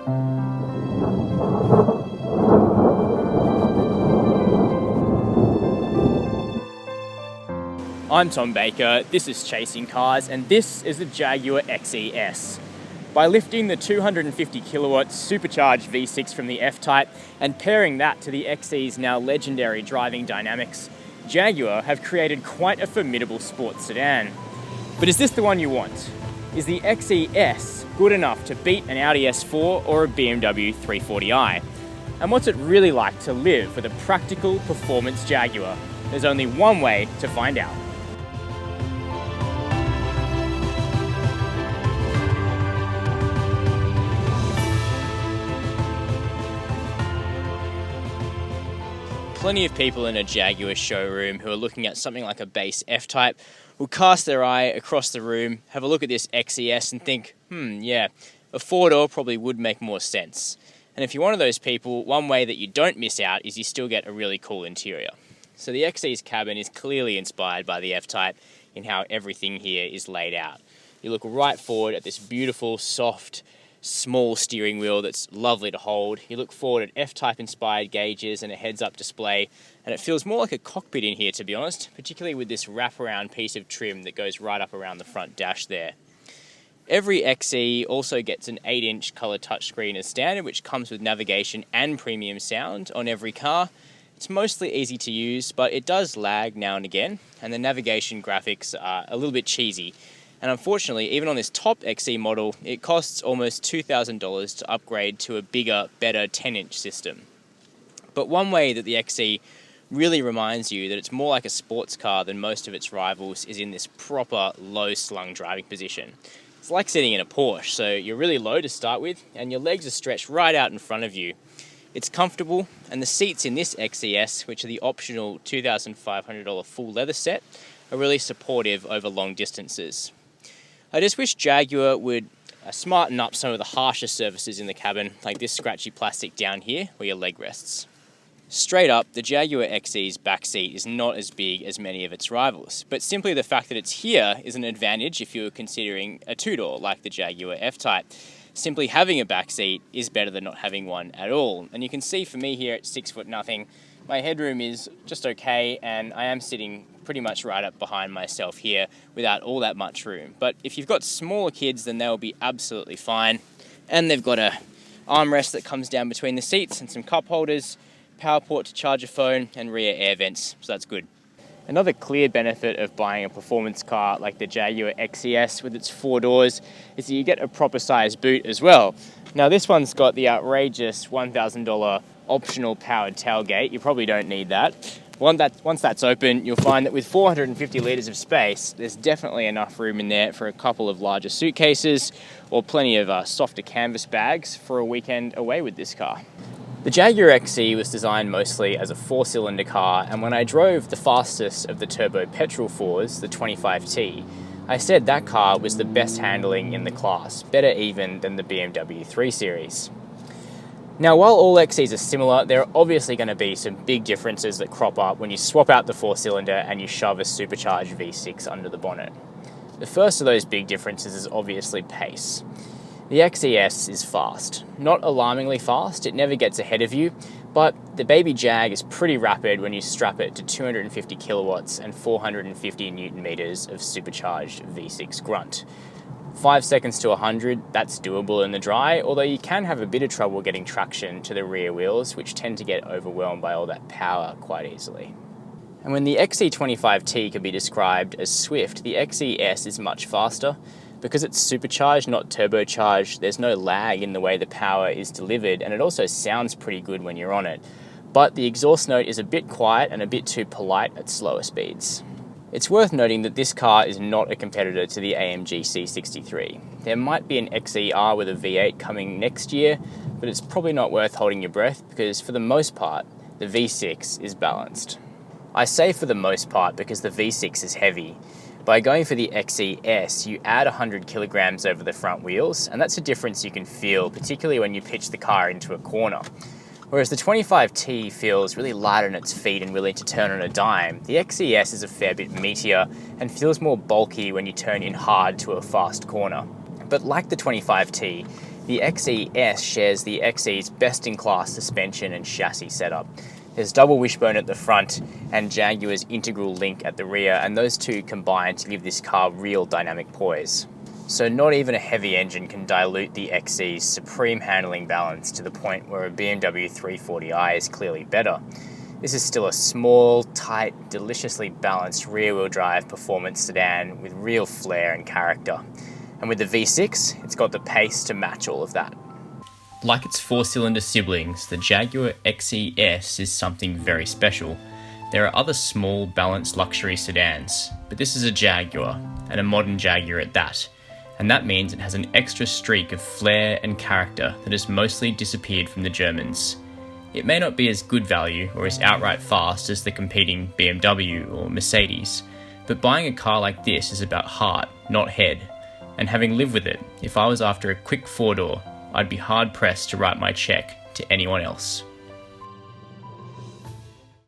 I'm Tom Baker, this is Chasing Cars, and this is the Jaguar XE S. By lifting the 250 kilowatt supercharged V6 from the F-Type and pairing that to the XE's now legendary driving dynamics, Jaguar have created quite a formidable sports sedan. But is this the one you want? Is the XE S good enough to beat an Audi S4 or a BMW 340i? And what's it really like to live with a practical performance Jaguar? There's only one way to find out. Plenty of people in a Jaguar showroom who are looking at something like a base F-Type will cast their eye across the room, have a look at this XES and think, yeah, a four-door probably would make more sense. And if you're one of those people, one way that you don't miss out is you still get a really cool interior. So the XE's cabin is clearly inspired by the F-Type in how everything here is laid out. You look right forward at this beautiful, soft, small steering wheel that's lovely to hold. You look forward at F-Type inspired gauges and a heads-up display, and it feels more like a cockpit in here, to be honest, particularly with this wraparound piece of trim that goes right up around the front dash there. Every XE also gets an 8-inch colour touchscreen as standard, which comes with navigation and premium sound on every car. It's mostly easy to use, but it does lag now and again, and the navigation graphics are a little bit cheesy. And unfortunately, even on this top XE model, it costs almost $2,000 to upgrade to a bigger, better 10-inch system. But one way that the XE really reminds you that it's more like a sports car than most of its rivals is in this proper low-slung driving position. It's like sitting in a Porsche, so you're really low to start with, and your legs are stretched right out in front of you. It's comfortable, and the seats in this XES, which are the optional $2,500 full leather set, are really supportive over long distances. I just wish Jaguar would smarten up some of the harsher surfaces in the cabin, like this scratchy plastic down here where your leg rests. Straight up, the Jaguar XE's back seat is not as big as many of its rivals, but simply the fact that it's here is an advantage if you're considering a two-door like the Jaguar F-Type. Simply having a back seat is better than not having one at all. And you can see for me here at 6'0", my headroom is just okay, and I am sitting pretty much right up behind myself here without all that much room. But if you've got smaller kids, then they'll be absolutely fine. And they've got a armrest that comes down between the seats and some cup holders, power port to charge a phone, and rear air vents, so that's good. Another clear benefit of buying a performance car like the Jaguar XE S with its 4 doors is that you get a proper size boot as well. Now this one's got the outrageous $1,000 optional powered tailgate. You probably don't need that. Once that's open, you'll find that with 450 litres of space, there's definitely enough room in there for a couple of larger suitcases or plenty of softer canvas bags for a weekend away with this car. The Jaguar XE was designed mostly as a 4-cylinder car, and when I drove the fastest of the turbo petrol 4s, the 25T, I said that car was the best handling in the class, better even than the BMW 3 Series. Now, while all XEs are similar, there are obviously going to be some big differences that crop up when you swap out the 4-cylinder and you shove a supercharged V6 under the bonnet. The first of those big differences is obviously pace. The XES is fast. Not alarmingly fast, it never gets ahead of you, but the baby Jag is pretty rapid when you strap it to 250 kilowatts and 450 newton meters of supercharged V6 grunt. 5 seconds to 100, that's doable in the dry, although you can have a bit of trouble getting traction to the rear wheels, which tend to get overwhelmed by all that power quite easily. And when the XE25T can be described as swift, the XES is much faster. Because it's supercharged, not turbocharged, there's no lag in the way the power is delivered, and it also sounds pretty good when you're on it. But the exhaust note is a bit quiet and a bit too polite at slower speeds. It's worth noting that this car is not a competitor to the AMG C63. There might be an XER with a V8 coming next year, but it's probably not worth holding your breath because for the most part, the V6 is balanced. I say for the most part because the V6 is heavy. By going for the XE S, you add 100 kilograms over the front wheels, and that's a difference you can feel, particularly when you pitch the car into a corner. Whereas the 25T feels really light on its feet and willing to turn on a dime, the XE S is a fair bit meatier and feels more bulky when you turn in hard to a fast corner. But like the 25T, The XE S shares the XE's best-in-class suspension and chassis setup. There's double wishbone at the front and Jaguar's integral link at the rear, and those two combine to give this car real dynamic poise. So not even a heavy engine can dilute the XE's supreme handling balance to the point where a BMW 340i is clearly better. This is still a small, tight, deliciously balanced rear-wheel drive performance sedan with real flair and character. And with the V6, it's got the pace to match all of that. Like its four-cylinder siblings, the Jaguar XE S is something very special. There are other small, balanced luxury sedans, but this is a Jaguar, and a modern Jaguar at that. And that means it has an extra streak of flair and character that has mostly disappeared from the Germans. It may not be as good value or as outright fast as the competing BMW or Mercedes, but buying a car like this is about heart, not head. And having lived with it, if I was after a quick four-door, I'd be hard-pressed to write my check to anyone else.